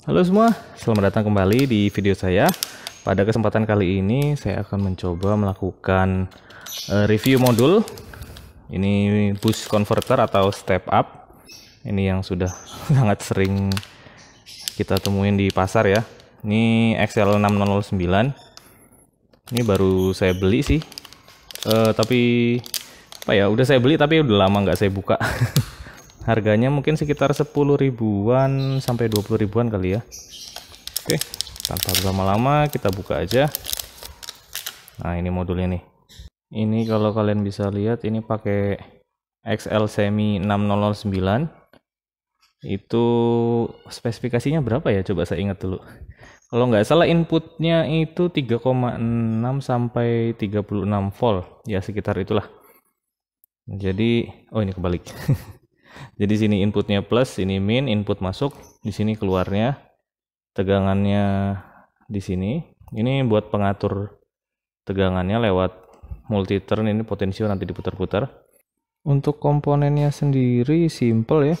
Halo semua, selamat datang kembali di video saya. Pada kesempatan kali ini saya akan mencoba melakukan review modul. Ini boost converter atau step up. Ini yang sudah sangat sering kita temuin di pasar ya. Ini XL6009. Ini baru saya beli sih. Tapi apa ya? Udah saya beli tapi udah lama nggak saya buka. Harganya mungkin sekitar 10 ribuan sampai 20 ribuan kali ya. Oke, tanpa berlama-lama kita buka aja. Nah, ini modulnya nih. Ini kalau kalian bisa lihat ini pakai XL Semi 6009. Itu spesifikasinya berapa ya? Coba saya ingat dulu. Kalau nggak salah inputnya itu 3,6 sampai 36 volt. Ya sekitar itulah. Jadi, oh ini kebalik. Jadi sini inputnya plus, ini min, input masuk, di sini keluarnya, tegangannya di sini. Ini buat pengatur tegangannya lewat multi-turn, ini potensio nanti diputar-putar. Untuk komponennya sendiri simple ya.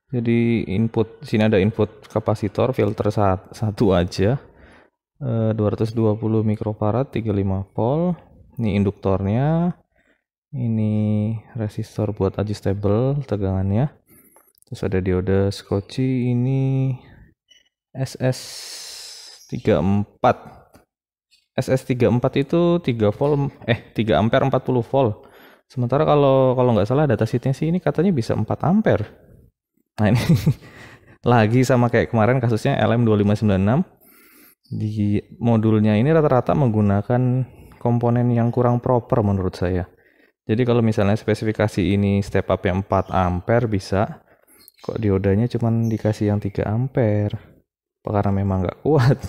Jadi input, sini ada input kapasitor, filter satu aja, 220 mikrofarad, 35 volt. Ini induktornya. Ini resistor buat adjustable tegangannya. Terus ada diode Schottky, ini SS34. SS34 itu 3 volt 3 ampere 40 volt. Sementara kalau nggak salah datasheetnya sih ini katanya bisa 4 ampere. Nah, ini lagi sama kayak kemarin kasusnya LM2596. Di modulnya ini rata-rata menggunakan komponen yang kurang proper menurut saya. Jadi kalau misalnya spesifikasi ini step up yang 4 ampere bisa, kok diodanya cuman dikasih yang 3 ampere. Karena memang nggak kuat.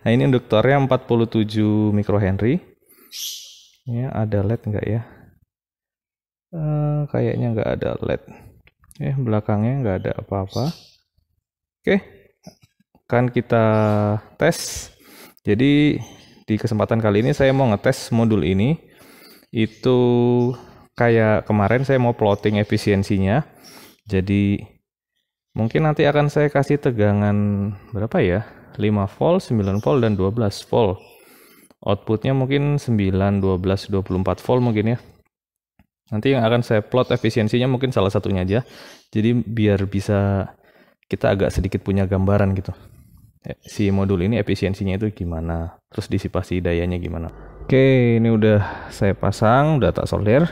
Nah, ini induktornya 47 mikrohenry. Ya, ada LED nggak ya? Kayaknya nggak ada LED. Belakangnya nggak ada apa-apa. Oke, kan kita tes. Jadi di kesempatan kali ini saya mau ngetes modul ini. Itu kayak kemarin saya mau plotting efisiensinya. Jadi mungkin nanti akan saya kasih tegangan berapa ya? 5 volt, 9 volt, dan 12 volt. Outputnya mungkin 9, 12, 24 volt mungkin ya. Nanti yang akan saya plot efisiensinya mungkin salah satunya aja. Jadi biar bisa kita agak sedikit punya gambaran gitu. Si modul ini efisiensinya itu gimana? Terus disipasi dayanya gimana? Oke, ini udah saya pasang, udah tak solder.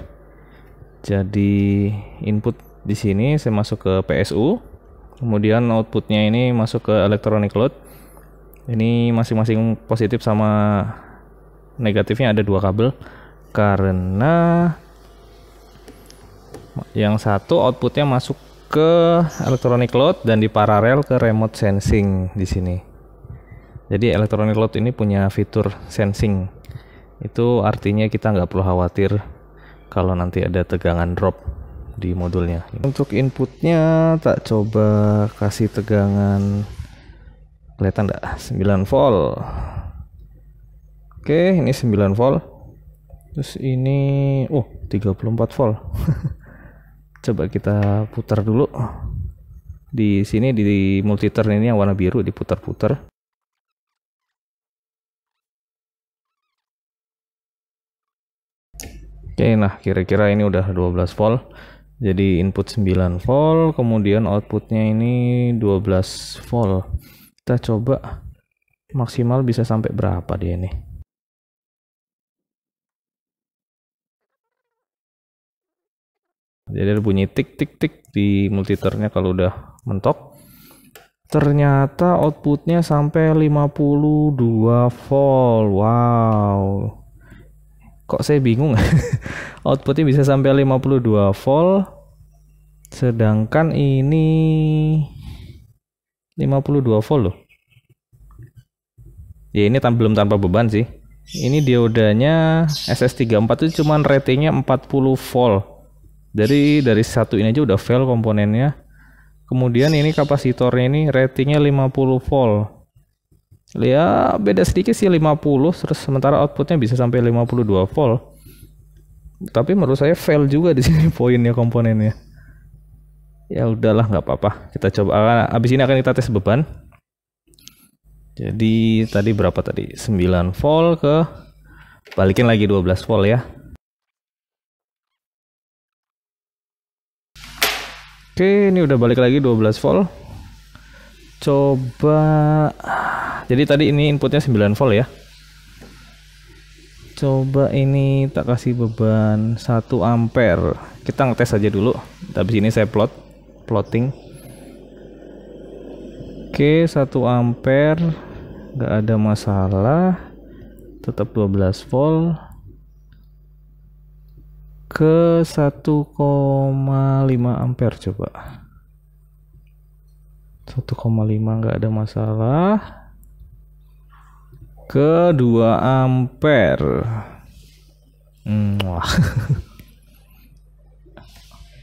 Jadi input di sini saya masuk ke PSU. Kemudian outputnya ini masuk ke electronic load. Ini masing-masing positif sama negatifnya ada 2 kabel. Karena yang satu outputnya masuk ke electronic load dan di paralel ke remote sensing di sini. Jadi electronic load ini punya fitur sensing. Itu artinya kita nggak perlu khawatir kalau nanti ada tegangan drop di modulnya. Untuk inputnya tak coba kasih tegangan, kelihatan nggak? 9 volt. Oke, ini 9 volt. Terus ini 34 volt. Coba kita putar dulu. Di sini di multi-turn ini yang warna biru diputar-putar. Oke, nah kira-kira ini udah 12 volt. Jadi input 9 volt, kemudian outputnya ini 12 volt. Kita coba maksimal bisa sampai berapa dia ini. Jadi ada bunyi tik tik tik di multiturnnya kalau udah mentok. Ternyata outputnya sampai 52 volt. Wow. Kok saya bingung. Outputnya bisa sampai 52 volt. Sedangkan ini 52 volt loh. Ya ini belum tanpa beban sih. Ini diodanya SS34 itu cuman ratingnya 40 volt. Dari satu ini aja udah fail komponennya. Kemudian ini kapasitornya ini ratingnya 50 volt. Ya beda sedikit sih 50, terus sementara outputnya bisa sampai 52 volt. Tapi menurut saya fail juga di sini poinnya komponennya. Ya udahlah nggak apa-apa. Kita coba. Abis ini akan kita tes beban. Jadi tadi berapa tadi? 9 volt ke balikin lagi 12 volt ya. Oke, ini udah balik lagi 12 volt. Coba, jadi tadi ini inputnya 9 volt ya. Coba ini tak kasih beban 1 ampere. Kita ngetes aja dulu. Habis ini saya plotting. Oke, 1 ampere nggak ada masalah. Tetap 12 volt. Ke 1,5 ampere coba. 1,5 nggak ada masalah. Ke 2 ampere. Wah.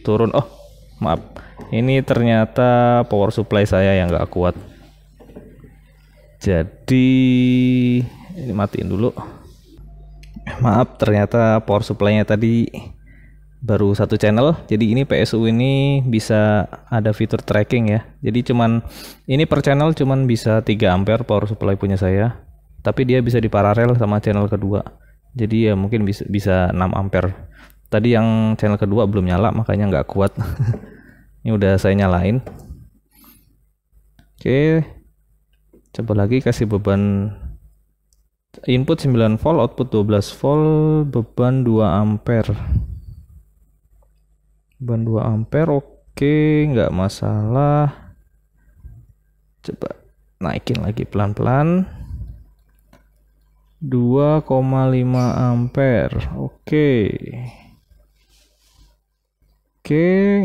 Turun. Oh, maaf. Ini ternyata power supply saya yang nggak kuat. Jadi ini matiin dulu. Maaf, ternyata power supply-nya tadi baru 1 channel. Jadi ini PSU ini bisa ada fitur tracking ya. Jadi ini per channel cuman bisa 3 ampere power supply punya saya. Tapi dia bisa diparalel sama channel kedua. Jadi ya mungkin bisa 6 ampere. Tadi yang channel kedua belum nyala makanya nggak kuat. Ini udah saya nyalain. Oke. Coba lagi kasih beban input 9 volt, output 12 volt, beban 2 ampere. Beban 2 ampere, oke, nggak masalah. Coba naikin lagi pelan-pelan. 2,5 ampere. Oke,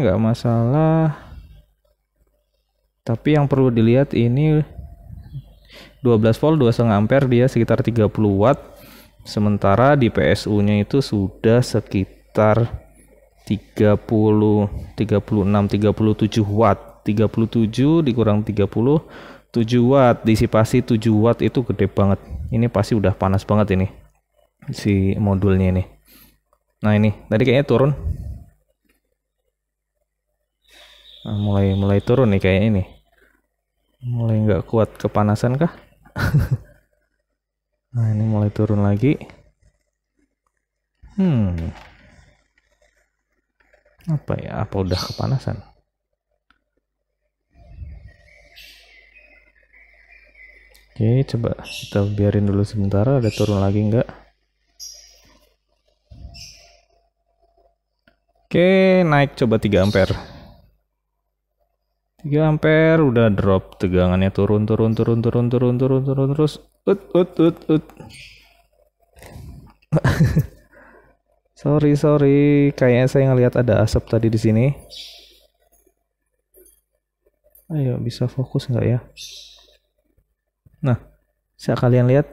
nggak masalah. Tapi yang perlu dilihat ini 12 volt 2,5 ampere dia sekitar 30 watt. Sementara di PSU-nya itu sudah sekitar 36, 37 watt. 37 dikurang 30, 7 watt. Disipasi 7 watt itu gede banget. Ini pasti udah panas banget ini si modulnya ini. Nah ini tadi kayaknya turun. Nah, mulai turun nih kayaknya ini. Mulai nggak kuat kepanasan kah? Nah ini mulai turun lagi. Apa ya? Apa udah kepanasan? Oke, coba kita biarin dulu sebentar. Ada turun lagi nggak? Oke, naik coba 3 ampere. 3 ampere udah drop, tegangannya turun terus. Sorry, kayaknya saya ngelihat ada asap tadi di sini. Ayo, bisa fokus nggak ya? Nah, bisa kalian lihat?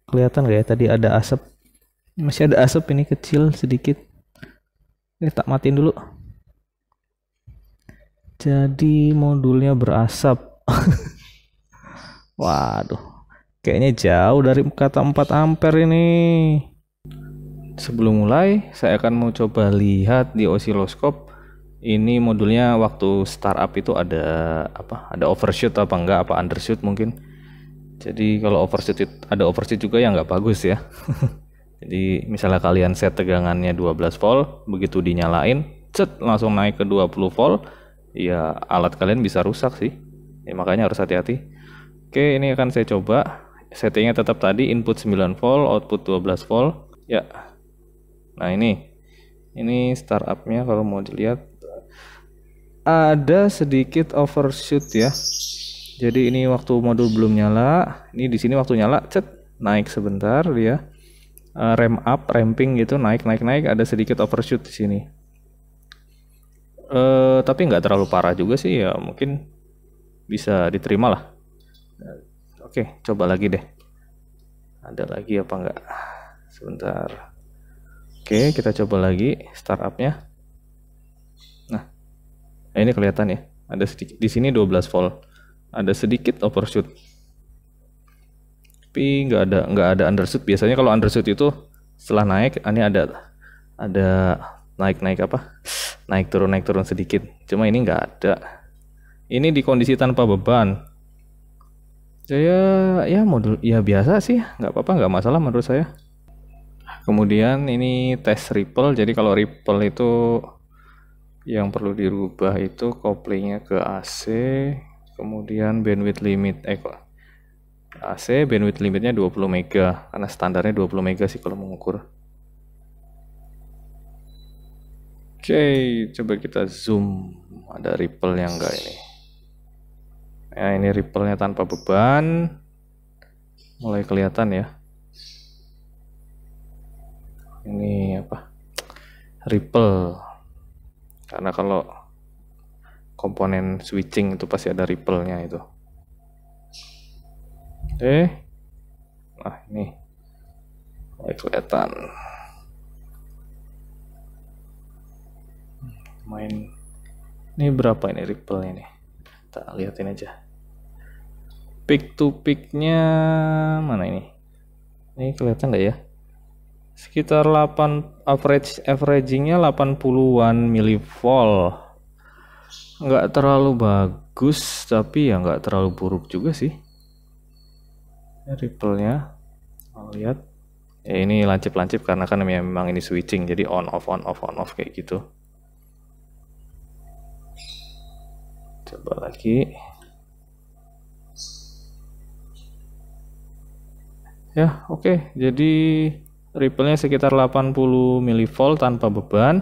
Kelihatan nggak ya? Tadi ada asap. Masih ada asap ini kecil sedikit. Ini tak matiin dulu. Jadi modulnya berasap. Waduh, kayaknya jauh dari kata 4 ampere ini. Sebelum mulai, saya akan mau coba lihat di osiloskop. Ini modulnya waktu startup itu ada apa? Ada overshoot apa enggak? Apa undershoot mungkin? Jadi kalau ada overshoot juga ya nggak bagus ya. Jadi misalnya kalian set tegangannya 12 volt, begitu dinyalain, langsung naik ke 20 volt, ya alat kalian bisa rusak sih. Ya, makanya harus hati-hati. Oke, ini akan saya coba. Settingnya tetap tadi, input 9 volt, output 12 volt. Ya. Nah ini startupnya kalau mau dilihat ada sedikit overshoot ya. Jadi ini waktu modul belum nyala, ini di sini waktu nyala, naik sebentar dia. Ramping gitu, naik, ada sedikit overshoot di sini. Tapi nggak terlalu parah juga sih ya, mungkin bisa diterima lah. Oke, coba lagi deh. Ada lagi apa enggak? Sebentar. Oke, kita coba lagi startupnya. Nah, ini kelihatan ya. Ada sedikit di sini 12 volt. Ada sedikit overshoot. Tapi nggak ada undershoot. Biasanya kalau undershoot itu setelah naik, ini ada naik apa? Naik turun sedikit. Cuma ini nggak ada. Ini di kondisi tanpa beban. Saya ya modul ya biasa sih, nggak apa-apa, nggak masalah menurut saya. Kemudian ini tes ripple. Jadi kalau ripple itu yang perlu dirubah itu koplingnya ke AC, kemudian bandwidth limit AC bandwidth limitnya 20 mega karena standarnya 20 mega sih kalau mengukur. Oke, coba kita zoom. Ada ripple yang enggak ini. Nah, ini ripple-nya tanpa beban. Mulai kelihatan ya. Ini apa? Ripple. Karena kalau komponen switching itu pasti ada ripple-nya itu. Oke. Nah, ini mulai kelihatan. Main. Ini berapa ini ripple-nya nih? Kita lihatin aja. Peak to peak-nya mana ini? Ini kelihatan nggak ya? Sekitar 8 averagingnya 80-an millivolt. Nggak terlalu bagus, tapi ya nggak terlalu buruk juga sih. Ripple-nya, lihat. Ya ini lancip-lancip karena kan memang ini switching, jadi on off kayak gitu. Coba lagi. Ya, oke. Jadi ripple-nya sekitar 80 millivolt tanpa beban.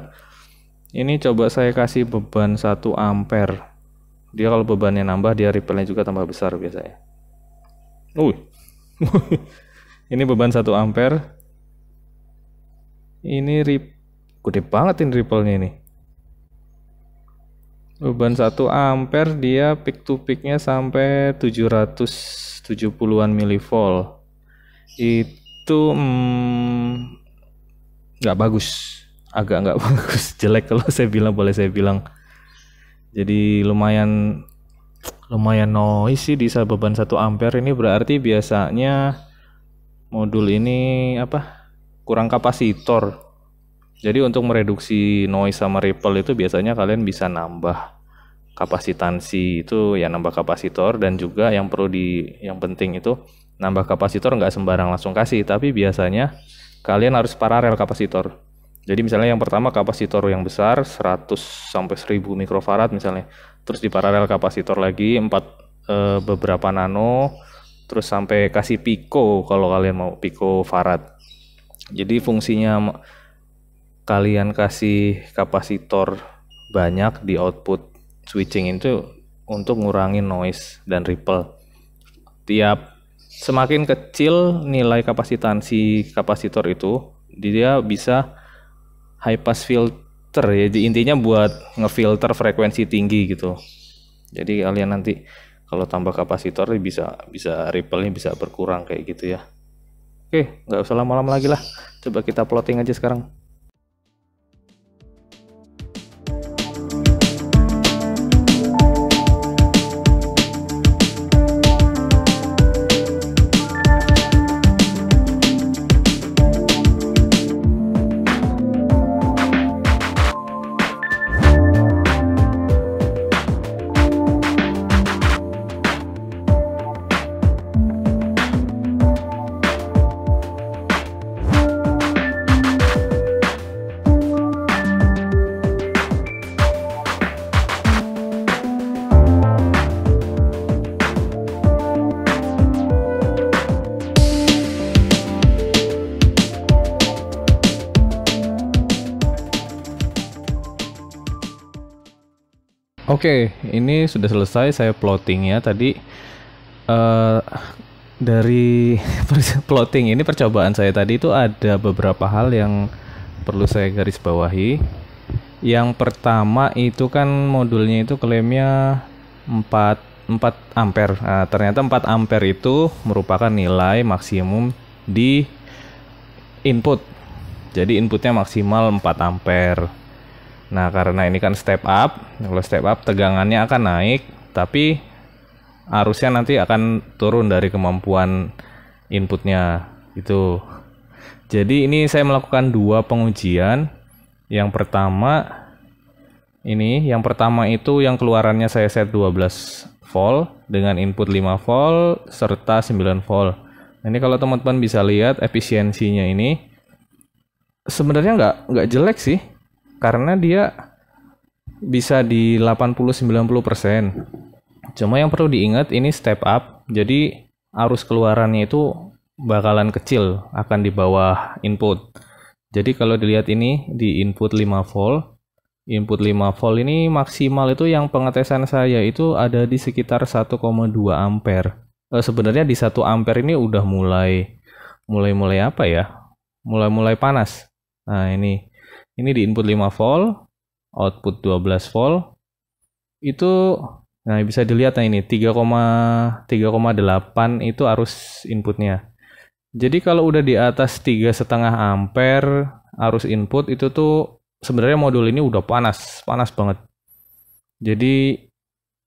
Ini coba saya kasih beban 1 ampere. Dia kalau bebannya nambah, dia ripple-nya juga tambah besar biasanya. Ini beban 1 ampere. Ini gede banget ini ripple-nya ini. Beban 1 ampere dia peak to peak-nya sampai 770-an millivolt. Itu nggak bagus, agak nggak bagus, jelek kalau saya bilang, boleh saya bilang. Jadi lumayan noise sih di beban 1 ampere. Ini berarti biasanya modul ini kurang kapasitor. Jadi untuk mereduksi noise sama ripple itu biasanya kalian bisa nambah kapasitansi, itu ya nambah kapasitor. Dan juga yang penting itu nambah kapasitor nggak sembarang langsung kasih, tapi biasanya kalian harus paralel kapasitor. Jadi misalnya yang pertama kapasitor yang besar 100 sampai 1000 mikrofarad misalnya, terus di paralel kapasitor lagi beberapa nano, terus sampai kasih pico kalau kalian mau picofarad. Jadi fungsinya kalian kasih kapasitor banyak di output switching itu untuk ngurangin noise dan ripple. Semakin kecil nilai kapasitansi kapasitor itu, dia bisa high pass filter ya. Jadi intinya buat ngefilter frekuensi tinggi gitu. Jadi kalian nanti kalau tambah kapasitor bisa ripple-nya bisa berkurang kayak gitu ya. Oke, nggak usah lama-lama lagi lah. Coba kita plotting aja sekarang. Oke, ini sudah selesai saya plotting ya tadi. Dari plotting ini percobaan saya tadi itu ada beberapa hal yang perlu saya garis bawahi. Yang pertama itu kan modulnya itu klaimnya 4 ampere. Nah, ternyata 4 ampere itu merupakan nilai maksimum di input. Jadi inputnya maksimal 4 ampere. Nah, karena ini kan step up, kalau step up tegangannya akan naik, tapi arusnya nanti akan turun dari kemampuan inputnya itu. Jadi ini saya melakukan 2 pengujian. Yang pertama itu yang keluarannya saya set 12 volt dengan input 5 volt serta 9 volt. Nah, ini kalau teman-teman bisa lihat efisiensinya ini sebenarnya nggak jelek sih, karena dia bisa di 80-90%. Cuma yang perlu diingat ini step up, jadi arus keluarannya itu bakalan kecil, akan di bawah input. Jadi kalau dilihat ini di input 5 volt, input 5 volt ini maksimal itu yang pengetesan saya itu ada di sekitar 1,2 ampere. Sebenarnya di 1 ampere ini udah mulai apa ya? Mulai panas. Nah, ini di input 5 volt, output 12 volt. Itu nah bisa dilihat, nah ini 3,8 itu arus inputnya. Jadi kalau udah di atas 3,5 ampere arus input itu tuh sebenarnya modul ini udah panas banget. Jadi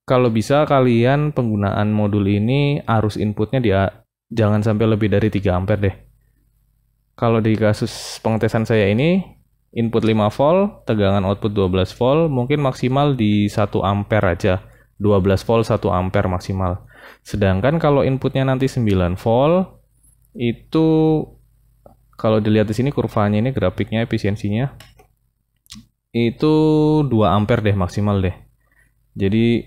kalau bisa kalian penggunaan modul ini arus inputnya jangan sampai lebih dari 3 ampere deh. Kalau di kasus pengetesan saya ini input 5 volt, tegangan output 12 volt, mungkin maksimal di 1 ampere aja. 12 volt 1 ampere maksimal. Sedangkan kalau inputnya nanti 9 volt itu kalau dilihat di sini kurvanya ini grafiknya efisiensinya itu 2 ampere deh maksimal deh. Jadi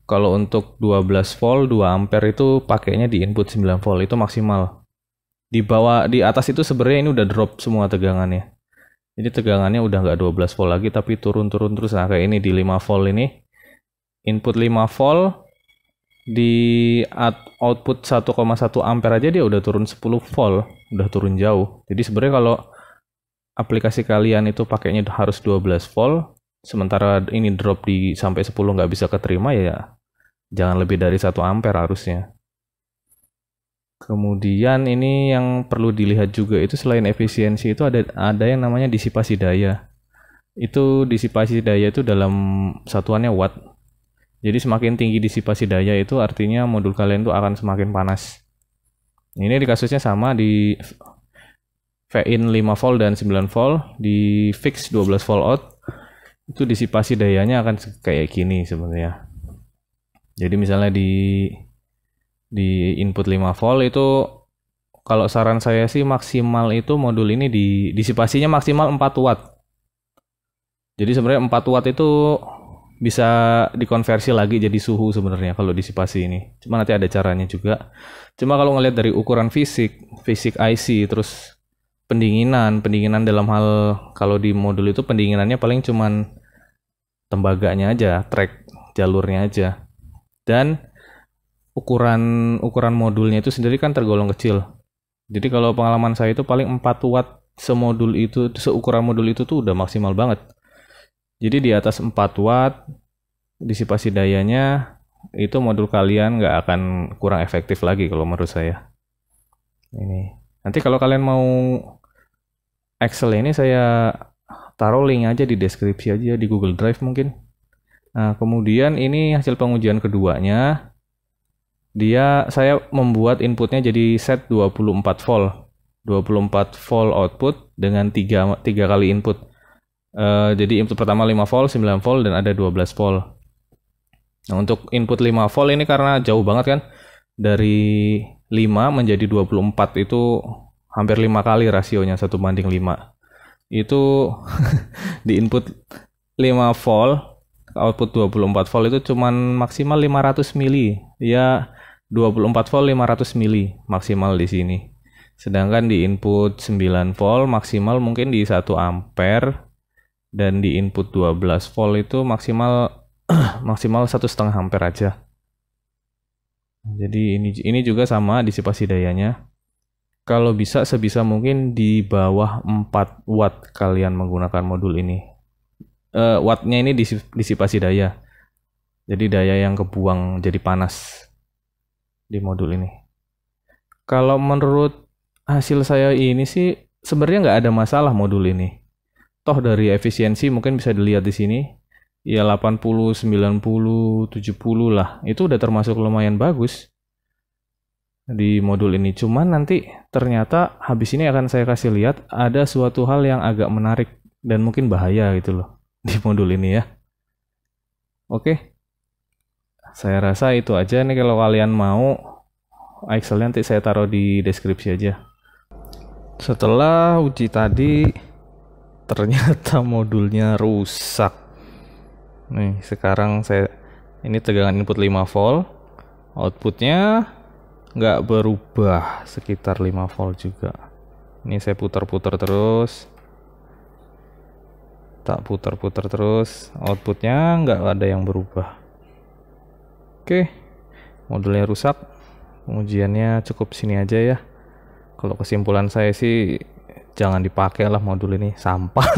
kalau untuk 12 volt 2 ampere itu pakainya di input 9 volt itu maksimal. Di atas itu sebenarnya ini udah drop semua tegangannya. Jadi tegangannya udah nggak 12 volt lagi tapi turun terus. Nah, kayak ini di 5 volt ini input 5 volt di output 1,1 ampere aja dia udah turun 10 volt, udah turun jauh. Jadi sebenarnya kalau aplikasi kalian itu pakainya harus 12 volt, sementara ini drop di sampai 10 nggak bisa keterima, ya jangan lebih dari 1 ampere harusnya. Kemudian ini yang perlu dilihat juga itu selain efisiensi itu ada yang namanya disipasi daya. Itu disipasi daya itu dalam satuannya watt. Jadi semakin tinggi disipasi daya itu artinya modul kalian tuh akan semakin panas. Ini di kasusnya sama di V-in 5 volt dan 9 volt, di fix 12 volt out, itu disipasi dayanya akan kayak gini sebenarnya. Jadi misalnya di input 5 volt itu kalau saran saya sih maksimal itu modul ini disipasinya maksimal 4 watt. Jadi sebenarnya 4 watt itu bisa dikonversi lagi jadi suhu sebenarnya kalau disipasi ini. Cuma nanti ada caranya juga. Cuma kalau ngelihat dari ukuran fisik IC, terus pendinginan dalam hal kalau di modul itu pendinginannya paling cuman tembaganya aja, track jalurnya aja. Dan ukuran modulnya itu sendiri kan tergolong kecil. Jadi kalau pengalaman saya itu paling 4 watt seukuran modul itu tuh udah maksimal banget. Jadi di atas 4 watt disipasi dayanya itu modul kalian nggak akan kurang efektif lagi kalau menurut saya. Ini. Nanti kalau kalian mau Excel ini saya taruh link aja di deskripsi aja di Google Drive mungkin. Nah, kemudian ini hasil pengujian keduanya. Saya membuat inputnya jadi set 24 volt. 24 volt output dengan 3 kali input. Jadi input pertama 5 volt, 9 volt, dan ada 12 volt. Nah, untuk input 5 volt ini karena jauh banget kan, dari 5 menjadi 24 itu hampir 5 kali rasionya 1:5. Itu di input 5 volt, output 24 volt itu cuman maksimal 500 mili. Ya 24 volt 500 mili maksimal di sini. Sedangkan di input 9 volt maksimal mungkin di 1 ampere. Dan di input 12 volt itu maksimal 1,5 ampere aja. Jadi ini juga sama disipasi dayanya. Kalau bisa sebisa mungkin di bawah 4 watt kalian menggunakan modul ini. Wattnya ini disipasi daya. Jadi daya yang kebuang jadi panas di modul ini. Kalau menurut hasil saya ini sih sebenarnya nggak ada masalah modul ini. Toh dari efisiensi mungkin bisa dilihat di sini ya 80, 90, 70 lah. Itu udah termasuk lumayan bagus di modul ini. Cuman nanti ternyata habis ini akan saya kasih lihat ada suatu hal yang agak menarik dan mungkin bahaya gitu loh di modul ini ya. Oke. Saya rasa itu aja nih, kalau kalian mau Excel-nya nanti saya taruh di deskripsi aja. Setelah uji tadi, ternyata modulnya rusak. Nih, sekarang ini tegangan input 5 volt, outputnya nggak berubah, sekitar 5 volt juga. Ini saya putar-putar terus, tak putar-putar terus, outputnya nggak ada yang berubah. Oke, modulnya rusak. Pengujiannya cukup sini aja ya. Kalau kesimpulan saya sih, jangan dipakai lah modul ini, sampah.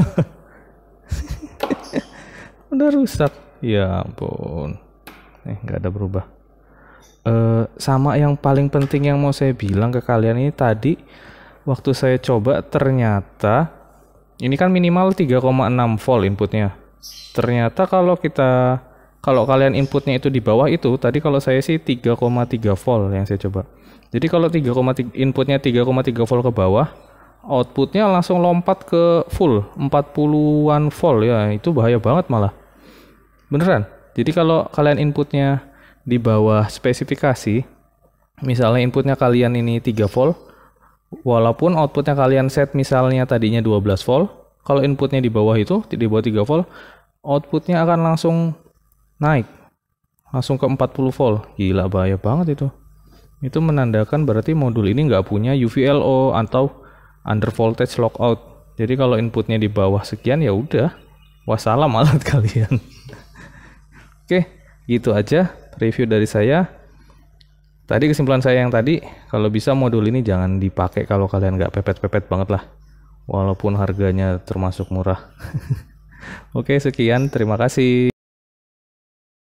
Udah rusak, ya ampun. Nggak ada berubah. Sama yang paling penting yang mau saya bilang ke kalian ini tadi, waktu saya coba ternyata ini kan minimal 3,6 volt inputnya. Ternyata kalau kalian inputnya itu di bawah itu, tadi kalau saya sih 3,3 volt yang saya coba. Jadi kalau inputnya 3,3 volt ke bawah, outputnya langsung lompat ke full 40-an volt ya, itu bahaya banget malah. Beneran. Jadi kalau kalian inputnya di bawah spesifikasi, misalnya inputnya kalian ini 3 volt, walaupun outputnya kalian set misalnya tadinya 12 volt, kalau inputnya di bawah itu, di bawah 3 volt, outputnya akan langsung naik langsung ke 40 volt. Gila, bahaya banget itu. Itu menandakan berarti modul ini nggak punya UVLO atau under voltage lockout. Jadi kalau inputnya di bawah sekian, ya udah, wassalam alat kalian. Oke, gitu aja review dari saya. Tadi kesimpulan saya yang tadi, kalau bisa modul ini jangan dipakai kalau kalian nggak pepet-pepet banget lah, walaupun harganya termasuk murah. Oke, sekian, terima kasih.